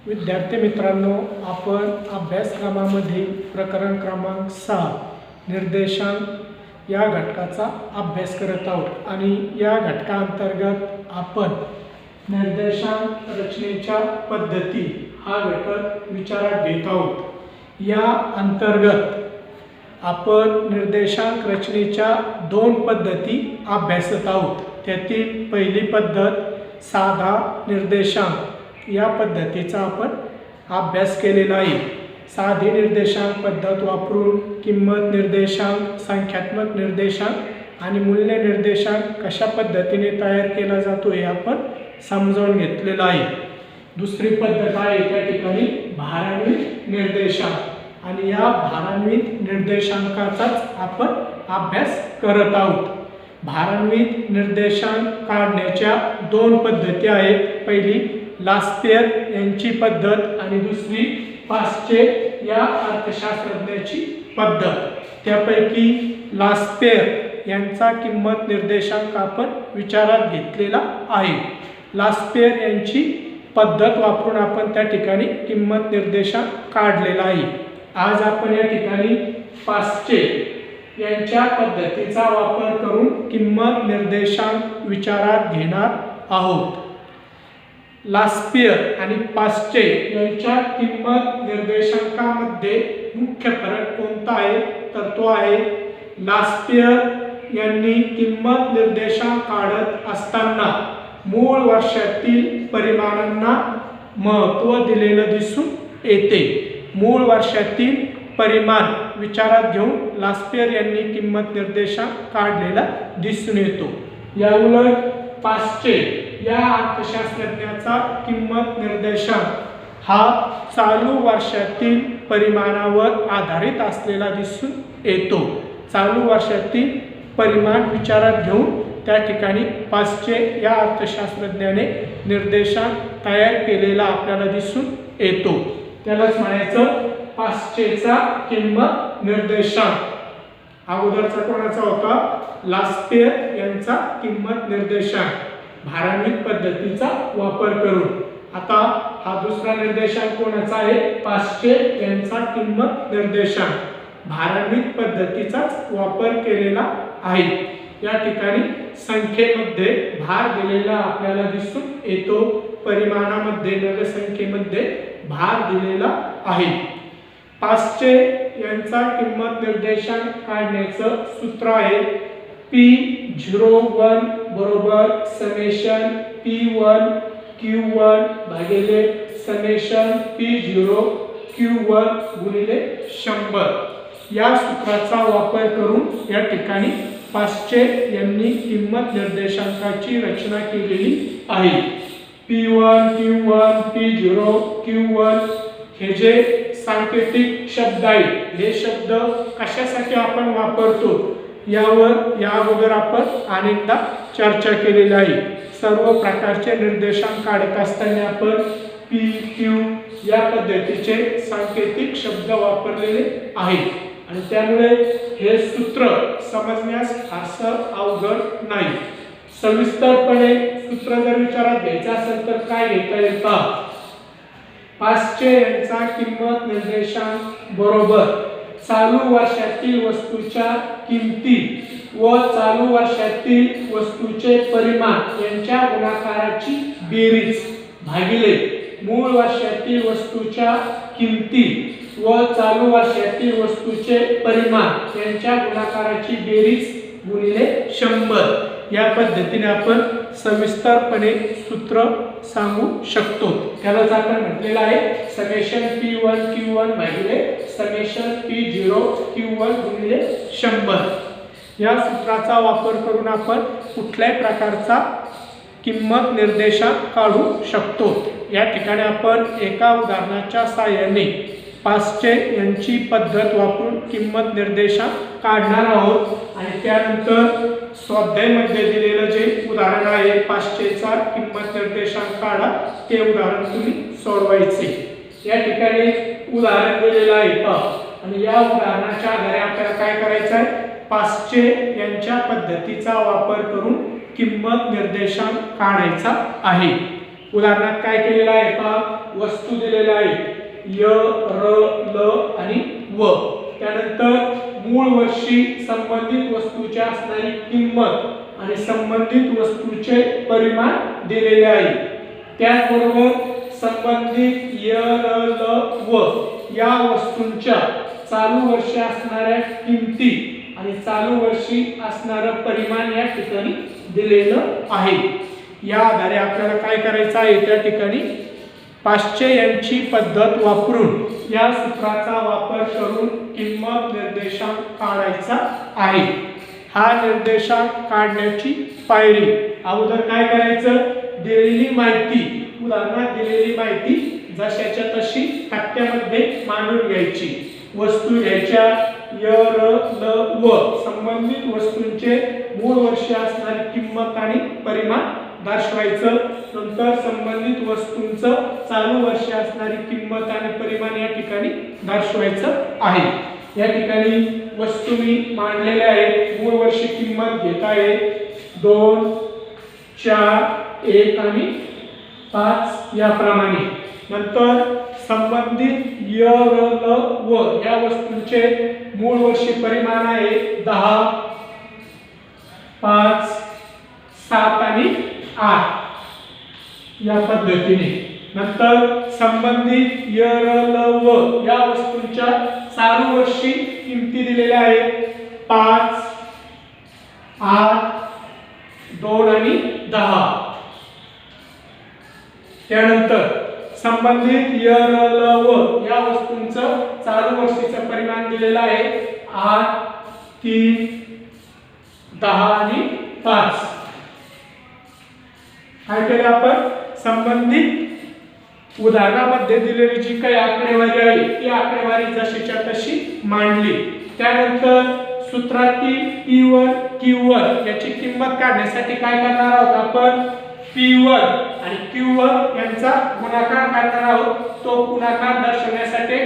विद्यार्थी मित्रांनो, आपण अभ्यासक्रमामध्ये प्रकरण क्रमांक 6 निर्देशांक या घटकाचा अभ्यास करत आहोत आणि या घटकांतर्गत आपण निर्देशांक रचनेच्या पद्धती हा घटक विचारात घेत आहोत। या अंतर्गत आपण निर्देशांक रचनेच्या दोन पद्धती अभ्यासत आहोत। त्यातील पहिली पद्धत साधा निर्देशांक या पद्धतीचा आपण अभ्यास केलेला आहे। साधी निर्देशांक पद्धत वापरून किंमत निर्देशांक, संख्यात्मक निर्देशांक आणि मूल्य निर्देशांक कशा पद्धतीने तयार केला जातो हे आपण समजावून घेतलेलं आहे। दुसरी पद्धत आहे त्या ठिकाणी भारान्वित निर्देशांक आणि या भारान्वित निर्देशांकाचाच आपण अभ्यास करत आहोत। भारान्वित निर्देशांक काढण्याच्या दोन पद्धती आहेत। पहिली लास्पेयर यांची पद्धत आणि दुसरी पास्चे या अर्थशास्त्रज्ञाची पद्धत। त्यापैकी लास्पेयर यांचा किंमत निर्देशांक आपण विचारात घेतलेला आहे। लास्पेयर यांची पद्धत वापरून आपण त्या ठिकाणी किंमत निर्देशांक काढलेला आहे। आज आपण या ठिकाणी पास्चे यांच्या पद्धतीचा वापर करून किंमत निर्देशांक विचारात घेणार आहोत। लास्पेयर आणि पास्चे यांच्या किंमत निर्देशांकामध्ये मुख्य फरक कोणता आहे तर तो आहे लास्पेयर यांनी किंमत निर्देशांक काढत असताना मूळ वर्षातील परिमाणांना महत्त्व दिलेलं दिसून येते। मूळ वर्षातील परिमाण विचारात घेऊन लास्पेयर यांनी किंमत निर्देशांक काढलेला दिसून येतो। याउलट पास्चे या अर्थशास्त्रज्ञाचा किंमत निर्देशांक हा चालू वर्षातील परिमाणावर आधारित असलेला दिसून येतो। चालू वर्षातील परिमाण विचारात घेऊन त्या ठिकाणी पास्चे या अर्थशास्त्रज्ञाने निर्देशांक तयार केलेला आपल्याला दिसून येतो। त्यालाच म्हणायचं पास्चेचा किंमत निर्देशांक। अगोदरचा कोणाचा होता? लास्पेयर यांचा किंमत निर्देशांक भारान्वित पद्धतीचा वापर करून। आता हा दुसरा निर्देशांक कोणाचा आहे? पास्चे यांचा किंमत निर्देशांक भारान्वित पद्धतीचाच वापर केलेला आहे। या ठिकाणी संख्येमध्ये भार दिलेला आपल्याला दिसून येतो। परिमाणामध्ये नग संख्येमध्ये भार दिलेला आहे। पास्चे यांचा किंमत निर्देशांक काढण्याचं सूत्र आहे P01 बरोबर समेशन P1 Q1 भागिले समेशन P0 Q1 गुणिले 100। या सूत्राचा वापर करून या ठिकाणी पास्चे यांनी किंमत निर्देशांकाची रचना केलेली आहे। P1 Q1 P0 Q1 हे जे सांकेतिक शब्द आहेत हे शब्द कशासाठी आपण वापरतो यावर या अगोदर आपण अनेकदा चर्चा केलेली आहे। सर्व प्रकारचे निर्देशांक काढत असताना आपण P Q या पद्धतीचे सांकेतिक शब्द वापरलेले आहेत आणि त्यामुळे हे सूत्र समजण्यास फारसं अवघड नाही। सविस्तरपणे सूत्र जर विचारात घ्यायचं असेल तर काय घेता येतं? पास्चे यांचा किंमत निर्देशांक बरोबर चालू वर्षातील वस्तूच्या किमती व चालू वर्षातील वस्तूचे परिमाण यांच्या गुणाकाराची बेरीज भागिले मूळ वर्षातील वस्तूच्या किमती व चालू वर्षातील वस्तूचे परिमाण यांच्या गुणाकाराची बेरीज गुणिले 100। या पद्धतीने आपण सविस्तरपणे सूत्र सांगू शकतो। त्यालाच आपण म्हटलेलं आहे समेशन P1 Q1 भागिले समेशन P0 Q1 गुणिले 100। या सूत्राचा वापर करून आपण कुठल्याही प्रकारचा किंमत निर्देशांक काढू शकतो। या ठिकाणी आपण एका उदाहरणाच्या सहाय्याने पास्चे यांची पद्धत वापरून किंमत निर्देशांक काढणार आहोत आणि त्यानंतर स्वाध्यायामध्ये दिलेलं जे उदाहरण आहे पास्चेचा किंमत निर्देशांक काढा ते उदाहरण तुम्ही सोडवायचे। या ठिकाणी उदाहरण दिलेलं आहे आणि या उदाहरणाच्या आधारे आपल्याला काय करायचं आहे? पास्चे यांच्या पद्धतीचा वापर करून किंमत निर्देशांक काढायचा आहे। उदाहरणात काय केलेलं आहे? वस्तू दिलेल्या आहेत य र ल आणि व. त्यानंतर मूळ वर्षी संबंधित वस्तूची असणारी किंमत आणि संबंधित वस्तूचे परिमाण दिलेले आहे. त्याचबरोबर संबंधित य र ल व या वस्तूंच्या चालू वर्षी असणाऱ्या किमती आणि चालू वर्षी असणारं परिमाण या ठिकाणी दिलेलं आहे. या आधारे आपल्याला काय करायचं आहे, त्या ठिकाणी पाश्चे यांची पद्धत वापरून या सूत्राचा वापर करून किंमत निर्देशांक काढायचा आहे. हा निर्देशांक काढण्याची पायरी अगोदर काय करायचं, दिलेली माहिती, उदाहरणात दिलेली माहिती जशाच्या तशी तक्त्यामध्ये मांडून घ्यायची. वस्तू घ्यायच्या य र ल व संबंधित वस्तूंचे मूळ वर्षी असणारी किंमत आणि परिमाण दर्शवायचं. नंतर संबंधित वस्तूंचं चालू वर्षी असणारी किंमत आणि परिमाण या ठिकाणी दर्शवायचं आहे. या ठिकाणी वस्तू मी मांडलेल्या आहेत. मूळ वर्षी किंमत घेत आहे 2, 4, 1 आणि 5 याप्रमाणे. नंतर संबंधित य र ल व या वस्तूंचे मूळ वर्षी परिमाण आहे 10, 5, 7 आणि 8 या पद्धतीने. नंतर संबंधित य र ल व या वस्तूंच्या चालू वर्षी किमती दिलेल्या आहेत 5, 8, 2 आणि 10. त्यानंतर संबंधित य र ल व या वस्तूंचं चालू वर्षीचं परिमाण दिलेलं आहे 8, 3, 10 आणि 5. काय केलं आपण, संबंधित उदाहरणामध्ये दिलेली जी काही आकडेवारी आहे ती आकडेवारी जशीच्या तशी मांडली. त्यानंतर सूत्रातील P1 Q1 याची किंमत काढण्यासाठी काय करणार आहोत आपण, P1 आणि Q1 यांचा गुणाकार करणार आहोत. तो गुणाकार दर्शवण्यासाठी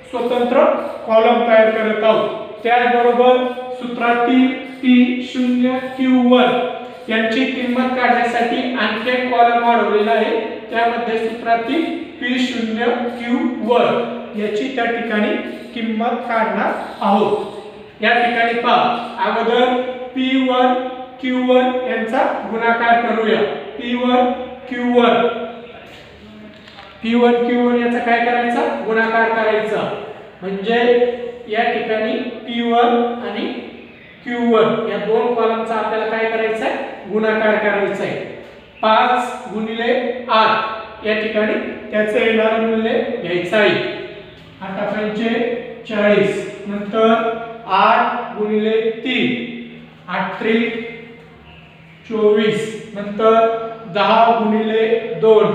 स्वतंत्र कॉलम तयार करत आहोत. त्याचबरोबर सूत्रातील P0 Q1 यांची किंमत काढण्यासाठी आणखी एक कॉलम वाढवलेला आहे. त्यामध्ये सूत्रातील P0 Q1 याची त्या ठिकाणी किंमत काढणार आहोत. या ठिकाणी पहा, अगोदर P1 Q1 यांचा गुणाकार करूया. P1 Q1 याचा काय करायचा, गुणाकार करायचा. म्हणजे या ठिकाणी P1 आणि Q1 या दोन कॉलमचा आपल्याला काय करायचा आहे, गुणाकार करायचा आहे. 5 गुणिले 8 या ठिकाणी त्याचे येणारे मूल्य घ्यायचं आहे. 8 पंचे 40. नंतर 8 गुणिले 3 8 त्रिक 24. नंतर 10 गुणिले 2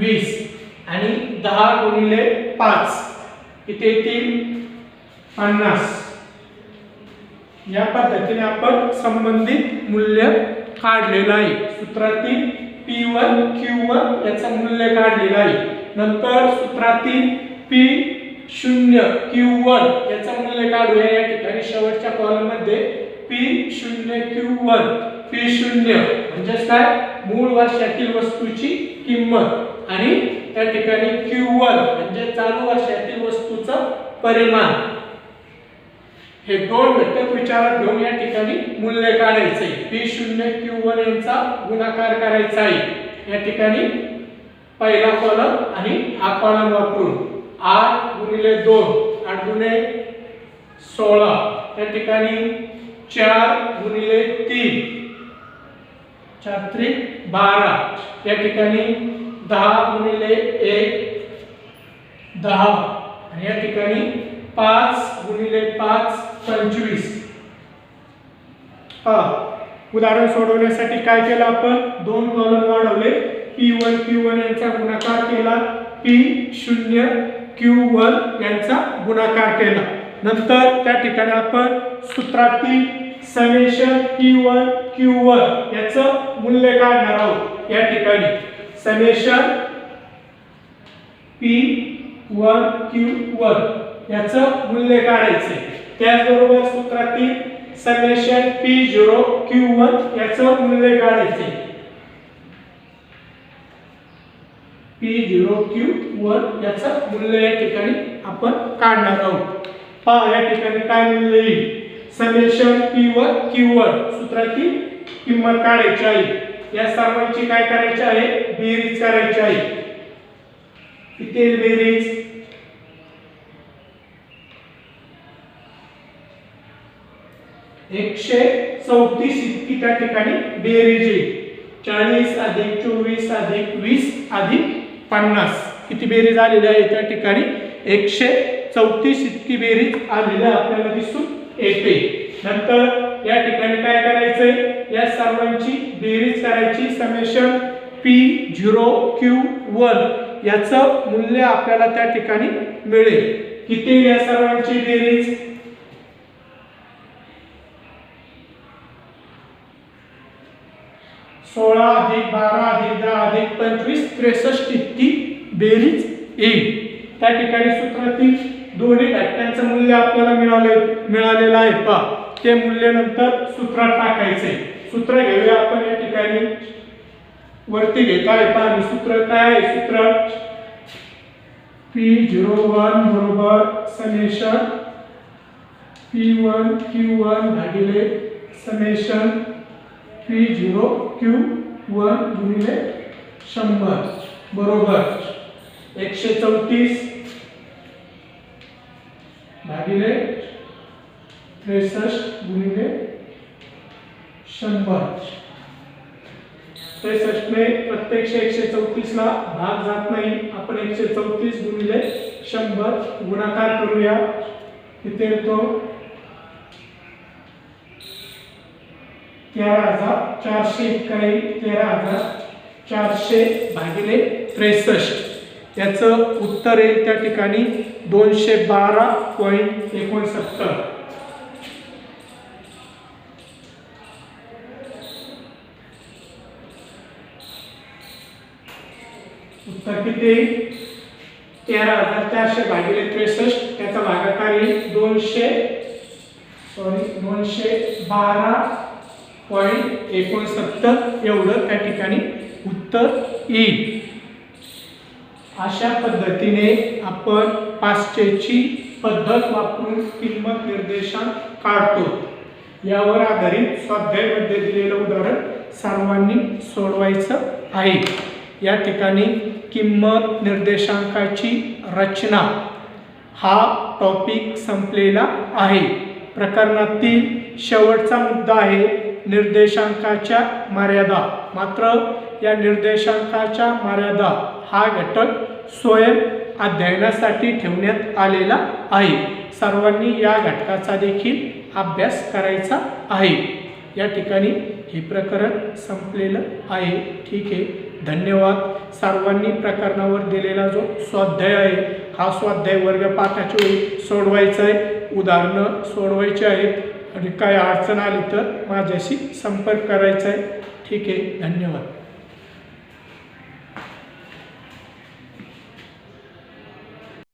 20 आणि 10 गुणिले 5 किती येतील 50. या पद्धतीने आपण संबंधित मूल्य काढलेलं आहे. सूत्रातील P1 Q1 याचं मूल्य काढलेलं आहे. नंतर सूत्रातील P0 Q1 याचं मूल्य काढूया. या ठिकाणी शेवटच्या कॉलम मध्ये P0 Q1 P0 म्हणजे काय, मूळ वर्षातील वस्तूची किंमत आणि त्या ठिकाणी Q1 म्हणजे चालू वर्षातील वस्तूचं परिमाण. हे दोन घटक विचारात घेऊन या ठिकाणी मूल्य काढायचे. P0 Q1 यांचा गुणाकार करायचा आहे. या ठिकाणी पहिला कॉलम आणि हा कॉलम वापरून 8 गुणिले 2 8 गुणे 16. या ठिकाणी 4 गुणिले 3 4 त्रिक 12. या ठिकाणी 10 गुणिले 1 10 आणि या ठिकाणी 5 गुणिले 5 25. उदाहरण सोडवण्यासाठी काय केलं आपण, दोन कॉलम वाढवले. P1 Q1 यांचा गुणाकार केला, P0 Q1 यांचा गुणाकार केला. नंतर त्या ठिकाणी आपण सूत्रातील समेशन P1 Q1 याचं मूल्य काढणार आहोत. या ठिकाणी समेशन P1 Q1 याचं मूल्य काढायचे. त्याचबरोबर सूत्रातील समेशन P0 Q1 याचं मूल्य काढायचे. P0Q1 याचं मूल्य या ठिकाणी आपण काढणार आहोत. पहा या ठिकाणी काय मूल्य येईल. समेशन P1 Q1 सूत्रातील किंमत काढायची आहे. या सर्वांची काय करायची आहे, बेरीज करायची आहे. किती बेरीज, 134 इतकी त्या ठिकाणी बेरीज येईल. 40 अधिक 24 अधिक 20 अधिक 50 किती बेरीज आलेली आहे त्या ठिकाणी 134 इतकी बेरीज आलेली आपल्याला दिसून येते. नंतर या ठिकाणी काय करायचंय, या सर्वांची बेरीज करायची. समेशन P0Q1 याचं मूल्य आपल्याला त्या ठिकाणी मिळेल. किती या सर्वांची बेरीज, 16 अधिक 12 अधिक 10 अधिक 25 63 इतकी बेरीज येईल. त्या ठिकाणी सूत्रातील दोन्ही घटकांचं मूल्य आपल्याला मिळालेलं आहे. पहा ते मूल्य नंतर सूत्रात टाकायचे. सूत्र घेऊया आपण या ठिकाणी वरती घेत आहे. पहा सूत्र काय आहे, सूत्र P01 बरोबर समेशन P1 Q1 भागिले समेशन P0Q1 गुणिले 100 बरोबर 134 भागिले 63 गुणिले 100. 63 में प्रत्यक्ष 134 ला भाग जात नाही. आपण 134 गुणिले 100 गुणाकार करूया. किती येतो, 13,400 इतका येईल. 13,400 भागिले 63 याचं उत्तर येईल त्या ठिकाणी 212.69. उत्तर किती, 13,400 भागिले 63 त्याचा भागाकार येईल 212.69 एवढं त्या ठिकाणी उत्तर येईल. अशा पद्धतीने आपण पाचशेची पद्धत वापरून किंमत निर्देशांक काढतो. यावर आधारित स्वाध्यायामध्ये दिलेलं उदाहरण सर्वांनी सोडवायचं आहे. या ठिकाणी किंमत निर्देशांकाची रचना हा टॉपिक संपलेला आहे. प्रकरणातील शेवटचा मुद्दा आहे निर्देशांकाच्या मर्यादा. मात्र या निर्देशांकाच्या मर्यादा हा घटक स्वयं अध्ययनासाठी ठेवण्यात आलेला आहे. सर्वांनी या घटकाचा देखील अभ्यास करायचा आहे. या ठिकाणी हे प्रकरण संपलेलं आहे. ठीक आहे, धन्यवाद. सर्वांनी प्रकरणावर दिलेला जो स्वाध्याय आहे हा स्वाध्याय वर्ग पाठाच्या वेळी सोडवायचा आहे. उदाहरणं सोडवायची आहेत आणि काय अडचण आली तर माझ्याशी संपर्क करायचा आहे. ठीक आहे, धन्यवाद.